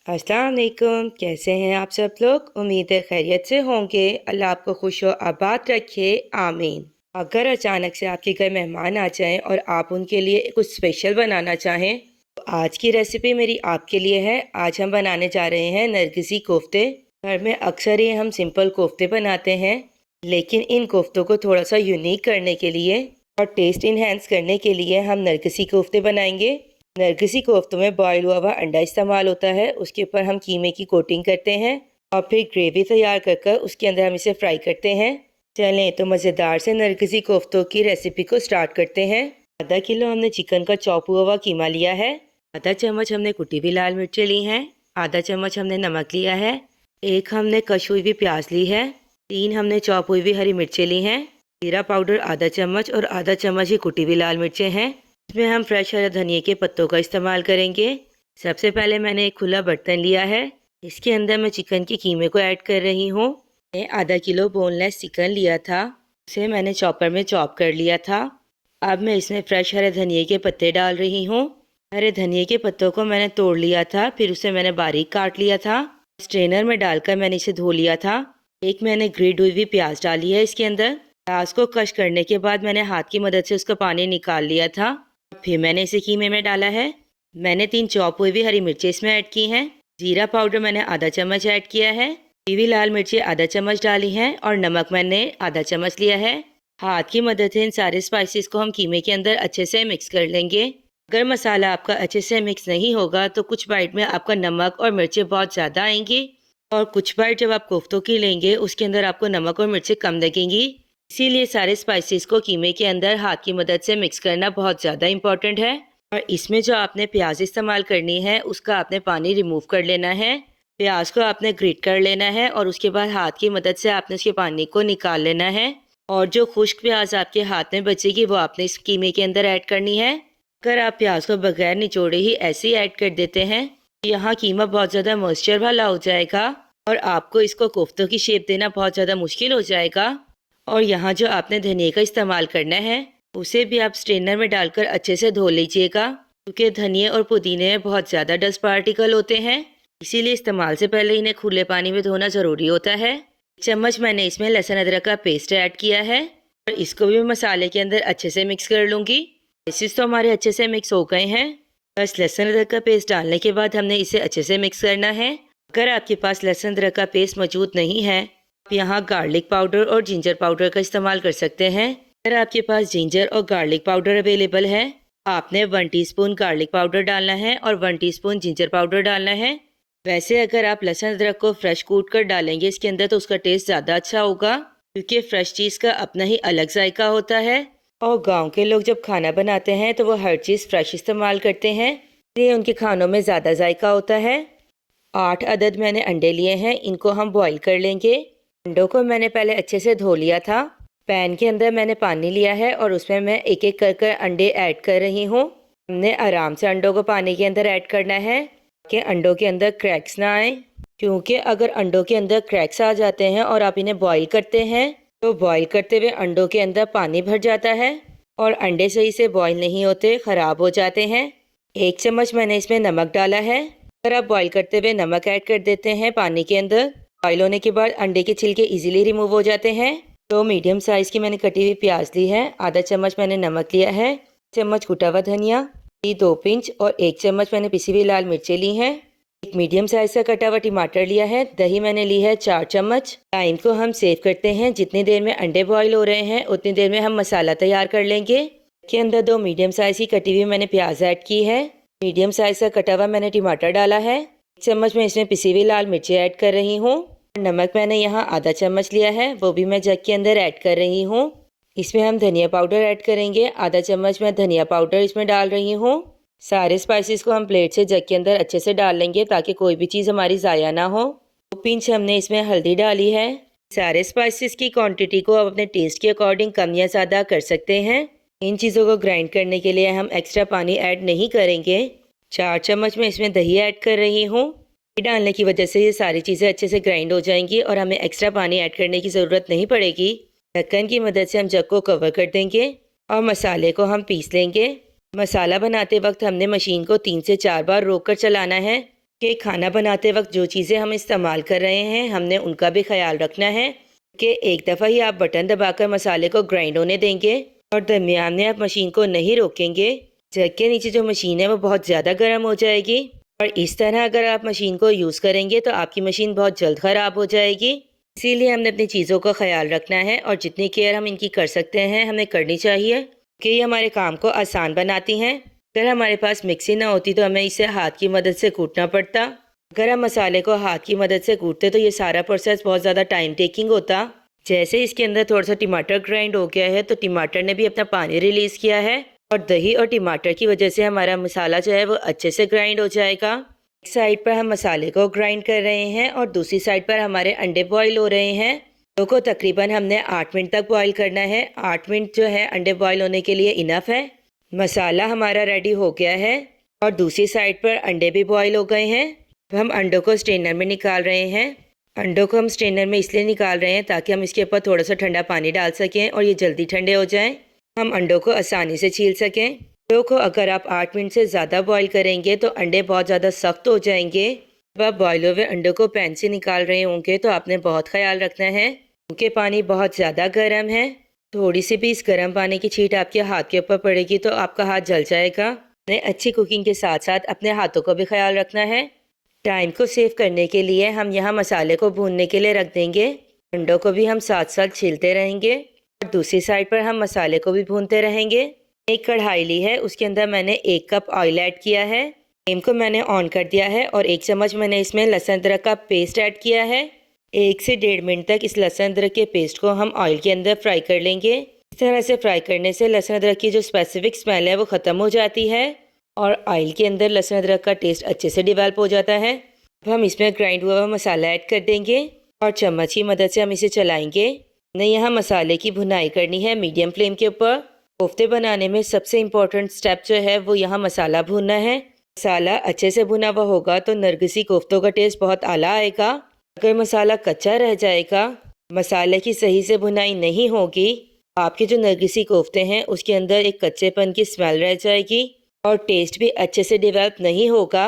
अस्सलाम वालेकुम। कैसे हैं आप सब लोग? उम्मीद है खैरियत से होंगे। अल्लाह आपको खुश व आबाद रखे, आमीन। अगर अचानक से आपके घर मेहमान आ जाएं और आप उनके लिए कुछ स्पेशल बनाना चाहें तो आज की रेसिपी मेरी आपके लिए है। आज हम बनाने जा रहे हैं नरगिसी कोफ्ते। घर में अक्सर ही हम सिंपल कोफ्ते बनाते हैं, लेकिन इन कोफ्तों को थोड़ा सा यूनिक करने के लिए और टेस्ट इन्हेंस करने के लिए हम नरगिसी कोफ्ते बनाएंगे। नरगिसी कोफ्तों में बॉयल हुआ हुआ अंडा इस्तेमाल होता है। उसके ऊपर हम कीमे की कोटिंग करते हैं और फिर ग्रेवी तैयार कर कर उसके अंदर हम इसे फ्राई करते हैं। चलें तो मज़ेदार से नरगिसी कोफ्तों की रेसिपी को स्टार्ट करते हैं। आधा किलो हमने चिकन का चॉप हुआ हुआ कीमा लिया है। आधा चम्मच हमने कुटी हुई लाल मिर्चें ली हैं। आधा चम्मच हमने नमक लिया है। एक हमने कश हुई हुई प्याज ली है। 3 हमने चॉप हुई हुई हरी मिर्चें ली हैं। जीरा पाउडर आधा चम्मच और आधा चम्मच ही कुटी हुई लाल मिर्चें हैं। इसमें हम फ्रेश हरे धनिए के पत्तों का इस्तेमाल करेंगे। सबसे पहले मैंने एक खुला बर्तन लिया है। इसके अंदर मैं चिकन के कीमे को ऐड कर रही हूँ। मैं आधा किलो बोनलेस चिकन लिया था, उसे मैंने चॉपर में चॉप कर लिया था। अब मैं इसमें फ्रेश हरे धनिए के पत्ते डाल रही हूँ। हरे धनिए के पत्तों को मैंने तोड़ लिया था, फिर उसे मैंने बारीक काट लिया था। स्ट्रेनर में डालकर मैंने इसे धो लिया था। एक मैंने ग्रेट हुई हुई प्याज डाली है इसके अंदर। प्याज को कश करने के बाद मैंने हाथ की मदद से उसका पानी निकाल लिया था। फिर मैंने इसे कीमे में डाला है। मैंने 3 चॉप हुई हुई हरी मिर्चें इसमें ऐड की हैं। जीरा पाउडर मैंने आधा चम्मच ऐड किया है। पीवी लाल मिर्चें आधा चम्मच डाली हैं और नमक मैंने आधा चम्मच लिया है। हाथ की मदद से इन सारे स्पाइसेस को हम कीमे के अंदर अच्छे से मिक्स कर लेंगे। अगर मसाला आपका अच्छे से मिक्स नहीं होगा तो कुछ बाइट में आपका नमक और मिर्चें बहुत ज़्यादा आएंगी और कुछ बाइट जब आप कोफ्तों की लेंगे उसके अंदर आपको नमक और मिर्चें कम लगेंगी। इसीलिए सारे स्पाइसेस को कीमे के अंदर हाथ की मदद से मिक्स करना बहुत ज़्यादा इम्पॉर्टेंट है। और इसमें जो आपने प्याज इस्तेमाल करनी है उसका आपने पानी रिमूव कर लेना है। प्याज को आपने ग्रेट कर लेना है और उसके बाद हाथ की मदद से आपने उसके पानी को निकाल लेना है। और जो खुश्क प्याज आपके हाथ में बचेगी वो आपने इस कीमे के अंदर ऐड करनी है। अगर आप प्याज को बगैर निचोड़े ही ऐसे ही ऐड कर देते हैं तो यहाँ कीमा बहुत ज़्यादा मॉइस्चर वाला हो जाएगा और आपको इसको कोफ्तों की शेप देना बहुत ज़्यादा मुश्किल हो जाएगा। और यहाँ जो आपने धनिया का इस्तेमाल करना है उसे भी आप स्ट्रेनर में डालकर अच्छे से धो लीजिएगा, क्योंकि धनिया और पुदीने में बहुत ज़्यादा डस्ट पार्टिकल होते हैं। इसीलिए इस्तेमाल से पहले इन्हें खुले पानी में धोना ज़रूरी होता है। 1 चम्मच मैंने इसमें लहसुन अदरक का पेस्ट ऐड किया है और इसको भी मसाले के अंदर अच्छे से मिक्स कर लूँगी। स्पाइसेस तो हमारे अच्छे से मिक्स हो गए हैं। बस लहसुन अदरक का पेस्ट डालने के बाद हमने इसे अच्छे से मिक्स करना है। अगर आपके पास लहसुन अदरक का पेस्ट मौजूद नहीं है आप यहाँ गार्लिक पाउडर और जिंजर पाउडर का इस्तेमाल कर सकते हैं। अगर आपके पास जिंजर और गार्लिक पाउडर अवेलेबल है आपने 1 टीस्पून गार्लिक पाउडर डालना है और 1 टीस्पून जिंजर पाउडर डालना है। वैसे अगर आप लहसुन अदरक को फ्रेश कूट कर डालेंगे इसके अंदर तो उसका टेस्ट ज़्यादा अच्छा होगा, क्योंकि फ्रेश चीज़ का अपना ही अलग जायका होता है। और गाँव के लोग जब खाना बनाते हैं तो वो हर चीज़ फ्रेश इस्तेमाल करते हैं, इसलिए उनके खानों में ज़्यादा जायका होता है। 8 अदद मैंने अंडे लिए हैं, इनको हम बॉईल कर लेंगे। अंडों को मैंने पहले अच्छे से धो लिया था। पैन के अंदर मैंने पानी लिया है और उसमें मैं एक एक कर कर अंडे ऐड कर रही हूँ। हमने आराम से अंडों को पानी के अंदर ऐड करना है कि अंडों के अंदर क्रैक्स ना आए, क्योंकि अगर अंडों के अंदर क्रैक्स आ जाते हैं और आप इन्हें बॉईल करते हैं तो बॉईल करते हुए अंडों के अंदर पानी भर जाता है और अंडे सही से बॉईल नहीं होते, ख़राब हो जाते हैं। 1 चम्मच मैंने इसमें नमक डाला है। अगर आप बॉईल करते हुए नमक ऐड कर देते हैं पानी के अंदर, बॉईल होने के बाद अंडे के छिलके इजीली रिमूव हो जाते हैं। तो मीडियम साइज़ की मैंने कटी हुई प्याज ली है, आधा चम्मच मैंने नमक लिया है, 1 चम्मच कुटा हुआ धनिया, 2 पिंच और 1 चम्मच मैंने पिसी हुई लाल मिर्चें ली हैं। एक मीडियम साइज़ का कटा हुआ टमाटर लिया है। दही मैंने ली है 4 चम्मच। टाइम को हम सेव करते हैं, जितनी देर में अंडे बॉईल हो रहे हैं उतनी देर में हम मसाला तैयार कर लेंगे। के अंदर 2 मीडियम साइज़ की कटी हुई मैंने प्याज ऐड की है। मीडियम साइज़ का कटा हुआ मैंने टमाटर डाला है। 1 चम्मच में इसमें पिसी हुई लाल मिर्चें ऐड कर रही हूँ। नमक मैंने यहाँ आधा चम्मच लिया है, वो भी मैं जग के अंदर ऐड कर रही हूँ। इसमें हम धनिया पाउडर ऐड करेंगे, आधा चम्मच मैं धनिया पाउडर इसमें डाल रही हूँ। सारे स्पाइसेस को हम प्लेट से जग के अंदर अच्छे से डाल लेंगे ताकि कोई भी चीज़ हमारी ज़ाया ना हो। 2 पिंच हमने इसमें हल्दी डाली है। सारे स्पाइसेस की क्वांटिटी को आप अपने टेस्ट के अकॉर्डिंग कम या ज़्यादा कर सकते हैं। इन चीज़ों को ग्राइंड करने के लिए हम एक्स्ट्रा पानी ऐड नहीं करेंगे। 4 चम्मच में इसमें दही ऐड कर रही हूँ। दही डालने की वजह से ये सारी चीज़ें अच्छे से ग्राइंड हो जाएंगी और हमें एक्स्ट्रा पानी ऐड करने की ज़रूरत नहीं पड़ेगी। ढक्कन की मदद से हम जग को कवर कर देंगे और मसाले को हम पीस लेंगे। मसाला बनाते वक्त हमने मशीन को 3 से 4 बार रोक कर चलाना है, कि खाना बनाते वक्त जो चीज़ें हम इस्तेमाल कर रहे हैं हमने उनका भी ख्याल रखना है कि एक दफ़ा ही आप बटन दबाकर मसाले को ग्राइंड होने देंगे और दरमियान में आप मशीन को नहीं रोकेंगे। जग के नीचे जो मशीन है वो बहुत ज़्यादा गर्म हो जाएगी और इस तरह अगर आप मशीन को यूज़ करेंगे तो आपकी मशीन बहुत जल्द ख़राब हो जाएगी। इसीलिए हमने अपनी चीज़ों का ख्याल रखना है और जितनी केयर हम इनकी कर सकते हैं हमें करनी चाहिए कि ये हमारे काम को आसान बनाती हैं। अगर हमारे पास मिक्सी ना होती तो हमें इसे हाथ की मदद से कूटना पड़ता। अगर हम मसाले को हाथ की मदद से कूटते तो ये सारा प्रोसेस बहुत ज़्यादा टाइम टेकिंग होता। जैसे इसके अंदर थोड़ा सा टमाटर ग्राइंड हो गया है तो टमाटर ने भी अपना पानी रिलीज़ किया है और दही और टमाटर की वजह से हमारा मसाला जो है वो अच्छे से ग्राइंड हो जाएगा। एक साइड पर हम मसाले को ग्राइंड कर रहे हैं और दूसरी साइड पर हमारे अंडे बॉईल हो रहे हैं। अंडों को तकरीबन हमने 8 मिनट तक बॉईल करना है। 8 मिनट जो है अंडे बॉईल होने के लिए इनफ है। मसाला हमारा रेडी हो गया है और दूसरी साइड पर अंडे भी बॉईल हो गए हैं। अब हम अंडों को स्ट्रेनर में निकाल रहे हैं। अंडों को हम स्ट्रेनर में इसलिए निकाल रहे हैं ताकि हम इसके ऊपर थोड़ा सा ठंडा पानी डाल सकें और ये जल्दी ठंडे हो जाएं। हम अंडों को आसानी से छील सकें। अंडों को अगर आप 8 मिनट से ज़्यादा बॉईल करेंगे तो अंडे बहुत ज़्यादा सख्त हो जाएंगे। जब आप बॉयल हुए अंडों को पैन से निकाल रहे होंगे तो आपने बहुत ख्याल रखना है क्योंकि पानी बहुत ज़्यादा गर्म है। थोड़ी सी भी इस गर्म पानी की छींट आपके हाथ के ऊपर पड़ेगी तो आपका हाथ जल जाएगा। अच्छी कुकिंग के साथ साथ अपने हाथों का भी ख्याल रखना है। टाइम को सेव करने के लिए हम यहाँ मसाले को भूनने के लिए रख देंगे। अंडों को भी हम साथ साथ छीलते रहेंगे और दूसरी साइड पर हम मसाले को भी भूनते रहेंगे। एक कढ़ाई ली है, उसके अंदर मैंने 1 कप ऑयल ऐड किया है। फ्लेम को मैंने ऑन कर दिया है और 1 चम्मच मैंने इसमें लहसुन अदरक का पेस्ट ऐड किया है। 1 से 1.5 मिनट तक इस लहसुन अदरक के पेस्ट को हम ऑयल के अंदर फ्राई कर लेंगे। इस तरह से फ्राई करने से लहसुन अदरक की जो स्पेसिफिक स्मेल है वो ख़त्म हो जाती है और ऑयल के अंदर लहसुन अदरक का टेस्ट अच्छे से डेवलप हो जाता है। अब हम इसमें ग्राइंड हुआ मसाला ऐड कर देंगे और चम्मच की मदद से हम इसे चलाएंगे। हमने यहाँ मसाले की भुनाई करनी है मीडियम फ्लेम के ऊपर। कोफ्ते बनाने में सबसे इम्पोर्टेंट स्टेप जो है वो यहाँ मसाला भूनना है। मसाला अच्छे से भुना हुआ होगा तो नरगिसी कोफ्तों का टेस्ट बहुत आला आएगा। अगर मसाला कच्चा रह जाएगा, मसाले की सही से भुनाई नहीं होगी, आपके जो नरगिसी कोफ्ते हैं उसके अंदर एक कच्चेपन की स्मेल रह जाएगी और टेस्ट भी अच्छे से डेवलप नहीं होगा।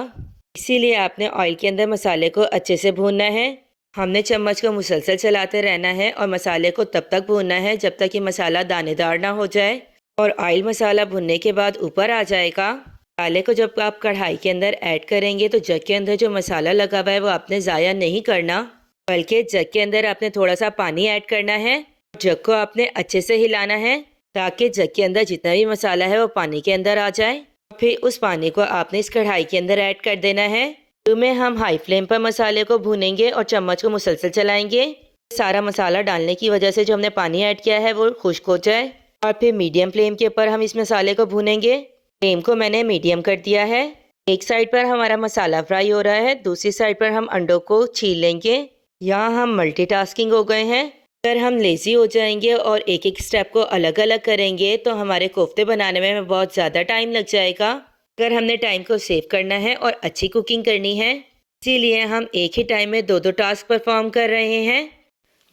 इसीलिए आपने ऑयल के अंदर मसाले को अच्छे से भूनना है। हमने चम्मच को मुसलसल चलाते रहना है और मसाले को तब तक भूनना है जब तक कि मसाला दानेदार ना हो जाए और ऑयल मसाला भुनने के बाद ऊपर आ जाएगा। मसाले को जब आप कढ़ाई के अंदर ऐड करेंगे तो जग के अंदर जो मसाला लगा हुआ है वो आपने ज़ाया नहीं करना, बल्कि जग के अंदर आपने थोड़ा सा पानी ऐड करना है। जग को आपने अच्छे से हिलाना है ताकि जग के अंदर जितना भी मसाला है वो पानी के अंदर आ जाए। फिर उस पानी को आपने इस कढ़ाई के अंदर ऐड कर देना है। शुरू में हम हाई फ्लेम पर मसाले को भूनेंगे और चम्मच को मुसलसल चलाएंगे। सारा मसाला डालने की वजह से जो हमने पानी ऐड किया है वो खुश्क हो जाए और फिर मीडियम फ्लेम के ऊपर हम इस मसाले को भूनेंगे। फ्लेम को मैंने मीडियम कर दिया है। एक साइड पर हमारा मसाला फ्राई हो रहा है, दूसरी साइड पर हम अंडों को छील लेंगे। यहाँ हम मल्टीटास्किंग हो गए हैं। अगर हम लेज़ी हो जाएंगे और एक एक स्टेप को अलग अलग करेंगे तो हमारे कोफ्ते बनाने में बहुत ज़्यादा टाइम लग जाएगा। अगर हमने टाइम को सेव करना है और अच्छी कुकिंग करनी है, इसीलिए हम एक ही टाइम में 2-2 टास्क परफॉर्म कर रहे हैं।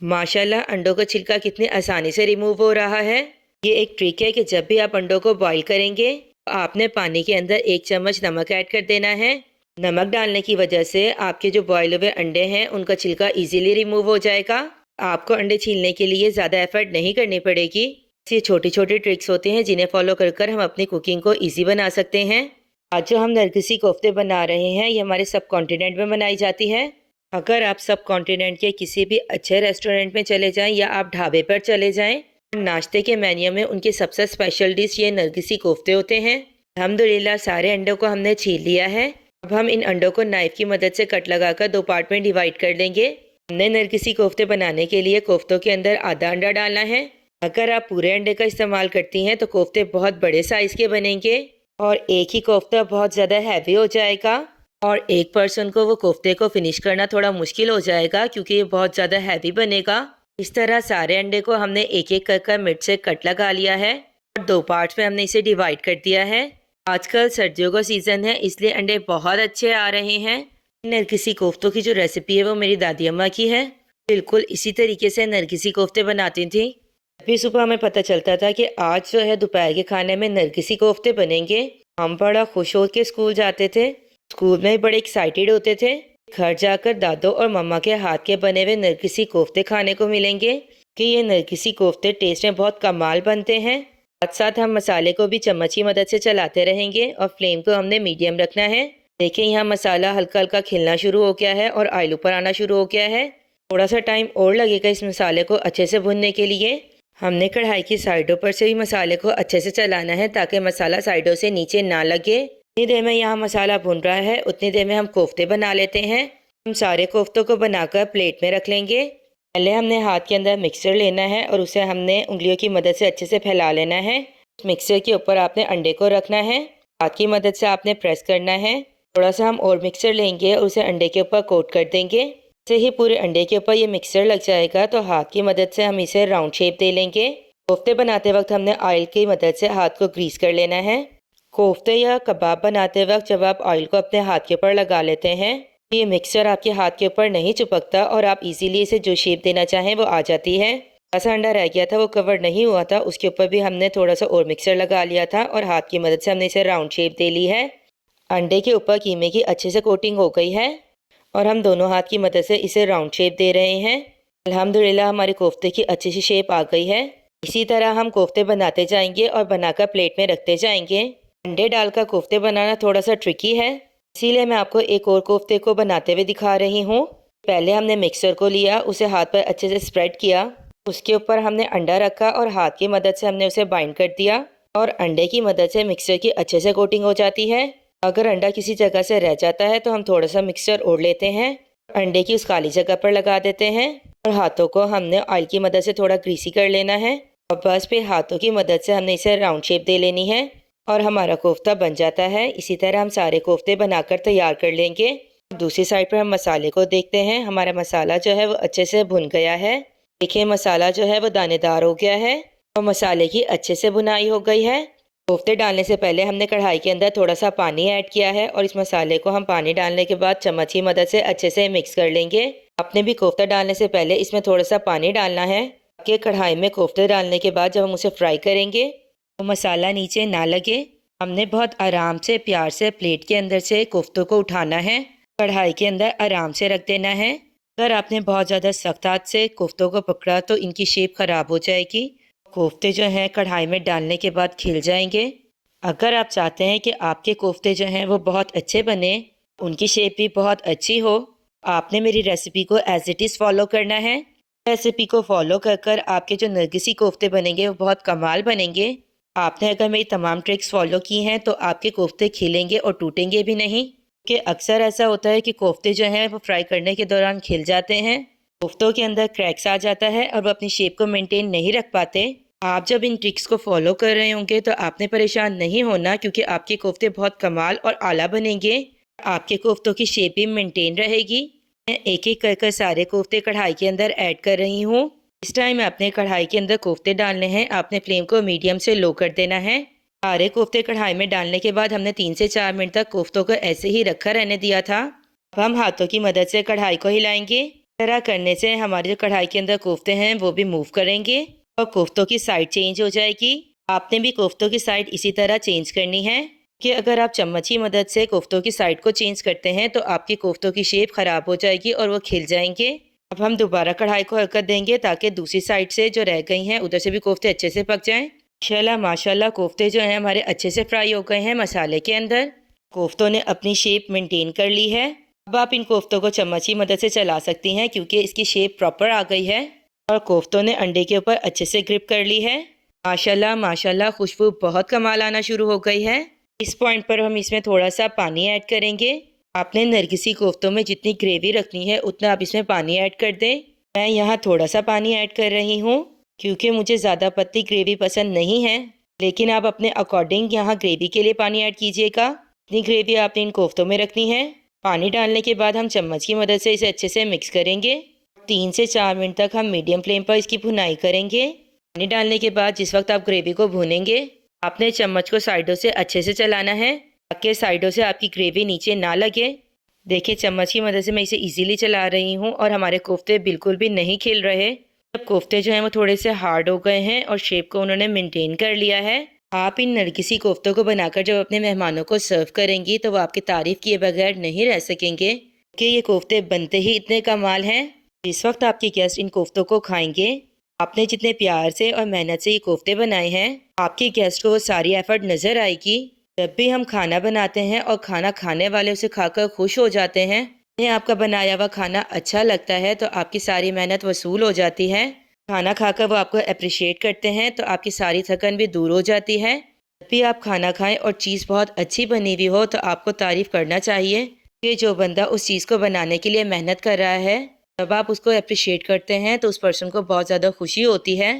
माशाल्लाह अंडों का छिलका कितनी आसानी से रिमूव हो रहा है। ये एक ट्रिक है कि जब भी आप अंडों को बॉईल करेंगे तो आपने पानी के अंदर 1 चम्मच नमक ऐड कर देना है। नमक डालने की वजह से आपके जो बॉयल हुए अंडे हैं उनका छिलका इजीली रिमूव हो जाएगा। आपको अंडे छीलने के लिए ज़्यादा एफर्ट नहीं करनी पड़ेगी। ये छोटी छोटी ट्रिक्स होते हैं जिन्हें फॉलो कर हम अपनी कुकिंग को ईजी बना सकते हैं। आज जो हम नरगिसी कोफ्ते बना रहे हैं ये हमारे सब कॉन्टिनेंट में बनाई जाती है। अगर आप सब कॉन्टिनेंट के किसी भी अच्छे रेस्टोरेंट में चले जाएं या आप ढाबे पर चले जाएं, नाश्ते के मेन्यू में उनकी सबसे स्पेशल डिश ये नरगिसी कोफ्ते होते हैं। अल्हम्दुलिल्लाह सारे अंडों को हमने छील लिया है। अब हम इन अंडों को नाइफ की मदद से कट लगाकर 2 पार्ट में डिवाइड कर लेंगे। हमने नरगिसी कोफ्ते बनाने के लिए कोफ्तों के अंदर आधा अंडा डालना है। अगर आप पूरे अंडे का इस्तेमाल करती हैं तो कोफ्ते बहुत बड़े साइज़ के बनेंगे और एक ही कोफ्ता बहुत ज़्यादा हैवी हो जाएगा और एक पर्सन को वो कोफ्ते को फिनिश करना थोड़ा मुश्किल हो जाएगा क्योंकि ये बहुत ज़्यादा हैवी बनेगा। इस तरह सारे अंडे को हमने एक एक कर मिड से कट लगा लिया है और 2 पार्ट्स में हमने इसे डिवाइड कर दिया है। आजकल सर्दियों का सीज़न है इसलिए अंडे बहुत अच्छे आ रहे हैं। नरगिसी कोफ्तों की जो रेसिपी है वो मेरी दादी अम्मा की है। बिल्कुल इसी तरीके से नरगिसी कोफ्ते बनाती थी। अभी सुबह हमें पता चलता था कि आज जो है दोपहर के खाने में नरगिसी कोफ्ते बनेंगे। हम बड़ा खुश हो के स्कूल जाते थे। स्कूल में बड़े एक्साइटेड होते थे। घर जाकर दादू और मम्मा के हाथ के बने हुए नरगिसी कोफ्ते खाने को मिलेंगे कि ये नरगिसी कोफ्ते टेस्ट में बहुत कमाल बनते हैं। साथ साथ हम मसाले को भी चम्मच की मदद से चलाते रहेंगे और फ्लेम को हमने मीडियम रखना है। देखिए यहाँ मसाला हल्का हल्का खिलना शुरू हो गया है और ऑयल ऊपर आना शुरू हो गया है। थोड़ा सा टाइम और लगेगा इस मसाले को अच्छे से भुनने के लिए। हमने कढ़ाई की साइडों पर से भी मसाले को अच्छे से चलाना है ताकि मसाला साइडों से नीचे ना लगे। जितनी देर में यहाँ मसाला भुन रहा है उतनी देर में हम कोफ्ते बना लेते हैं। हम सारे कोफ्तों को बनाकर प्लेट में रख लेंगे। पहले हमने हाथ के अंदर मिक्सर लेना है और उसे हमने उंगलियों की मदद से अच्छे से फैला लेना है। उस मिक्सर के ऊपर आपने अंडे को रखना है, हाथ की मदद से आपने प्रेस करना है। थोड़ा सा हम और मिक्सर लेंगे और उसे अंडे के ऊपर कोट कर देंगे। जैसे ही पूरे अंडे के ऊपर ये मिक्सर लग जाएगा तो हाथ की मदद से हम इसे राउंड शेप दे लेंगे। कोफ्ते बनाते वक्त हमने ऑयल की मदद से हाथ को ग्रीस कर लेना है। कोफ्ते या कबाब बनाते वक्त जब आप ऑयल को अपने हाथ के ऊपर लगा लेते हैं ये मिक्सचर आपके हाथ के ऊपर नहीं चिपकता और आप इजीली इसे जो शेप देना चाहें वो आ जाती है। ऐसा अंडा रह गया था वो कवर नहीं हुआ था, उसके ऊपर भी हमने थोड़ा सा और मिक्सचर लगा लिया था और हाथ की मदद से हमने इसे राउंड शेप दे ली है। अंडे के ऊपर कीमे की अच्छे से कोटिंग हो गई है और हम दोनों हाथ की मदद से इसे राउंड शेप दे रहे हैं। अल्हम्दुलिल्लाह हमारे कोफ्ते की अच्छी सी शेप आ गई है। इसी तरह हम कोफ्ते बनाते जाएंगे और बनाकर प्लेट में रखते जाएंगे। अंडे डालकर कोफ्ते बनाना थोड़ा सा ट्रिकी है, इसीलिए मैं आपको एक और कोफ्ते को बनाते हुए दिखा रही हूँ। पहले हमने मिक्सर को लिया, उसे हाथ पर अच्छे से स्प्रेड किया, उसके ऊपर हमने अंडा रखा और हाथ की मदद से हमने उसे बाइंड कर दिया और अंडे की मदद से मिक्सर की अच्छे से कोटिंग हो जाती है। अगर अंडा किसी जगह से रह जाता है तो हम थोड़ा सा मिक्सचर ओढ़ लेते हैं, अंडे की उस काली जगह पर लगा देते हैं और हाथों को हमने ऑयल की मदद से थोड़ा ग्रीसी कर लेना है और बस फिर हाथों की मदद से हमने इसे राउंड शेप दे लेनी है और हमारा कोफ्ता बन जाता है। इसी तरह हम सारे कोफ्ते बनाकर तैयार कर लेंगे। दूसरी साइड पर हम मसाले को देखते हैं। हमारा मसाला जो है वो अच्छे से भुन गया है। देखिए मसाला जो है वो दानेदार हो गया है और मसाले की अच्छे से भुनाई हो गई है। कोफ्ते डालने से पहले हमने कढ़ाई के अंदर थोड़ा सा पानी ऐड किया है और इस मसाले को हम पानी डालने के बाद चम्मच की मदद से अच्छे से मिक्स कर लेंगे। आपने भी कोफ्ता डालने से पहले इसमें थोड़ा सा पानी डालना है ताकि कढ़ाई में कोफ्ते डालने के बाद जब हम उसे फ्राई करेंगे तो मसाला नीचे ना लगे। हमने बहुत आराम से प्यार से प्लेट के अंदर से कोफ्तों को उठाना है, कढ़ाई के अंदर आराम से रख देना है। अगर आपने बहुत ज़्यादा सख्त हाथ से कोफ्तों को पकड़ा तो इनकी शेप ख़राब हो जाएगी। कोफ्ते जो हैं कढ़ाई में डालने के बाद खिल जाएंगे। अगर आप चाहते हैं कि आपके कोफ्ते जो हैं वो बहुत अच्छे बने, उनकी शेप भी बहुत अच्छी हो, आपने मेरी रेसिपी को एज इट इज़ फॉलो करना है। रेसिपी को फॉलो कर कर आपके जो नरगिसी कोफ्ते बनेंगे वो बहुत कमाल बनेंगे। आपने अगर मेरी तमाम ट्रिक्स फॉलो की हैं तो आपके कोफ्ते खिलेंगे और टूटेंगे भी नहीं, कि अक्सर ऐसा होता है कि कोफ्ते जो हैं वो फ्राई करने के दौरान खिल जाते हैं, कोफ्तों के अंदर क्रैक्स आ जाता है और वो अपनी शेप को मेंटेन नहीं रख पाते। आप जब इन ट्रिक्स को फॉलो कर रहे होंगे तो आपने परेशान नहीं होना, क्योंकि आपके कोफ्ते बहुत कमाल और आला बनेंगे। आपके कोफ्तों की शेप भी मेंटेन रहेगी। मैं एक एक कर कर सारे कोफ्ते कढ़ाई के अंदर ऐड कर रही हूँ। इस टाइम आपने कढ़ाई के अंदर कोफ्ते डालने हैं, आपने फ्लेम को मीडियम से लो कर देना है। सारे कोफ्ते कढ़ाई में डालने के बाद हमने 3 से 4 मिनट तक कोफ्तों को ऐसे ही रखा रहने दिया था। अब हम हाथों की मदद से कढ़ाई को हिलाएंगे। इस तरह करने से हमारे जो कढ़ाई के अंदर कोफ्ते हैं वो भी मूव करेंगे और कोफ्तों की साइड चेंज हो जाएगी। आपने भी कोफ्तों की साइड इसी तरह चेंज करनी है कि अगर आप चम्मच की मदद से कोफ्तों की साइड को चेंज करते हैं तो आपके कोफ्तों की शेप ख़राब हो जाएगी और वो खिल जाएंगे। अब हम दोबारा कढ़ाई को हरकत देंगे ताकि दूसरी साइड से जो रह गई हैं उधर से भी कोफ्ते अच्छे से पक जाएं। माशाल्लाह माशाल्लाह कोफ्ते जो हैं हमारे अच्छे से फ्राई हो गए हैं मसाले के अंदर। कोफ्तों ने अपनी शेप मेंटेन कर ली है। अब आप इन कोफ्तों को चम्मच की मदद से चला सकती हैं क्योंकि इसकी शेप प्रॉपर आ गई है और कोफ्तों ने अंडे के ऊपर अच्छे से ग्रिप कर ली है। माशाल्लाह माशाल्लाह खुशबू बहुत कमाल आना शुरू हो गई है। इस पॉइंट पर हम इसमें थोड़ा सा पानी ऐड करेंगे। आपने नरगिसी कोफ्तों में जितनी ग्रेवी रखनी है उतना आप इसमें पानी ऐड कर दें। मैं यहाँ थोड़ा सा पानी ऐड कर रही हूँ क्योंकि मुझे ज़्यादा पतली ग्रेवी पसंद नहीं है, लेकिन आप अपने अकॉर्डिंग यहाँ ग्रेवी के लिए पानी ऐड कीजिएगा। इतनी ग्रेवी आपने इन कोफ्तों में रखनी है। पानी डालने के बाद हम चम्मच की मदद से इसे अच्छे से मिक्स करेंगे। 3 से 4 मिनट तक हम मीडियम फ्लेम पर इसकी भुनाई करेंगे। पानी डालने के बाद जिस वक्त आप ग्रेवी को भूनेंगे आपने चम्मच को साइडों से अच्छे से चलाना है ताकि साइडों से आपकी ग्रेवी नीचे ना लगे। देखिए चम्मच की मदद से मैं इसे इजीली चला रही हूँ और हमारे कोफ्ते बिल्कुल भी नहीं खिल रहे। अब कोफ्ते जो हैं वो थोड़े से हार्ड हो गए हैं और शेप को उन्होंने मेंटेन कर लिया है। आप इन नरगिसी कोफ्तों को बनाकर जब अपने मेहमानों को सर्व करेंगी तो वो आपकी तारीफ किए बगैर नहीं रह सकेंगे, कि ये कोफ्ते बनते ही इतने कमाल हैं। जिस वक्त आपके गेस्ट इन कोफ्तों को खाएंगे, आपने जितने प्यार से और मेहनत से ये कोफ्ते बनाए हैं, आपके गेस्ट को वो सारी एफर्ट नजर आएगी। जब भी हम खाना बनाते हैं और खाना खाने वाले उसे खाकर खुश हो जाते हैं, उन्हें आपका बनाया हुआ खाना अच्छा लगता है, तो आपकी सारी मेहनत वसूल हो जाती है। खाना खाकर वो आपको अप्रिशिएट करते हैं तो आपकी सारी थकन भी दूर हो जाती है। जब भी आप खाना खाएं और चीज़ बहुत अच्छी बनी हुई हो तो आपको तारीफ़ करना चाहिए, कि जो बंदा उस चीज़ को बनाने के लिए मेहनत कर रहा है, जब आप उसको अप्रिशिएट करते हैं तो उस पर्सन को बहुत ज़्यादा खुशी होती है।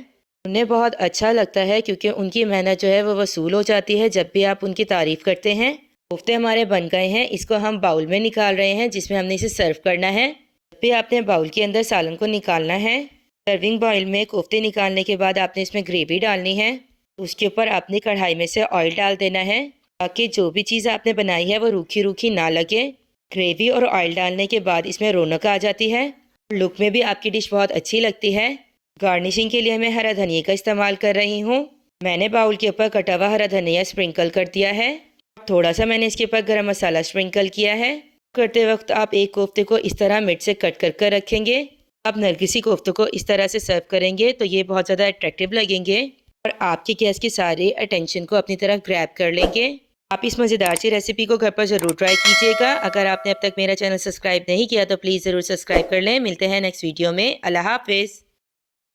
उन्हें बहुत अच्छा लगता है क्योंकि उनकी मेहनत जो है वो वसूल हो जाती है जब भी आप उनकी तारीफ़ करते हैं। कोफ्ते हमारे बन गए हैं, इसको हम बाउल में निकाल रहे हैं जिसमें हमने इसे सर्व करना है। जब भी आपने बाउल के अंदर सालन को निकालना है, सर्विंग बाउल में कोफ्ते निकालने के बाद आपने इसमें ग्रेवी डालनी है। उसके ऊपर आपने कढ़ाई में से ऑयल डाल देना है, ताकि जो भी चीज़ आपने बनाई है वो रूखी रूखी ना लगे। ग्रेवी और ऑयल डालने के बाद इसमें रौनक आ जाती है, लुक में भी आपकी डिश बहुत अच्छी लगती है। गार्निशिंग के लिए मैं हरा धनिया का इस्तेमाल कर रही हूँ। मैंने बाउल के ऊपर कटा हुआ हरा धनिया स्प्रिंकल कर दिया है। थोड़ा सा मैंने इसके ऊपर गरम मसाला स्प्रिंकल किया है। करते वक्त आप एक कोफ्ते को इस तरह मिड से कट कर कर रखेंगे। आप नरगिसी कोफ्तों को इस तरह से सर्व करेंगे तो ये बहुत ज़्यादा अट्रैक्टिव लगेंगे और आपके गेस्ट की सारे अटेंशन को अपनी तरफ ग्रैब कर लेंगे। आप इस मज़ेदार सी रेसिपी को घर पर ज़रूर ट्राई कीजिएगा। अगर आपने अब तक मेरा चैनल सब्सक्राइब नहीं किया तो प्लीज़ ज़रूर सब्सक्राइब कर लें। मिलते हैं नेक्स्ट वीडियो में। अल्लाह हाफिज़।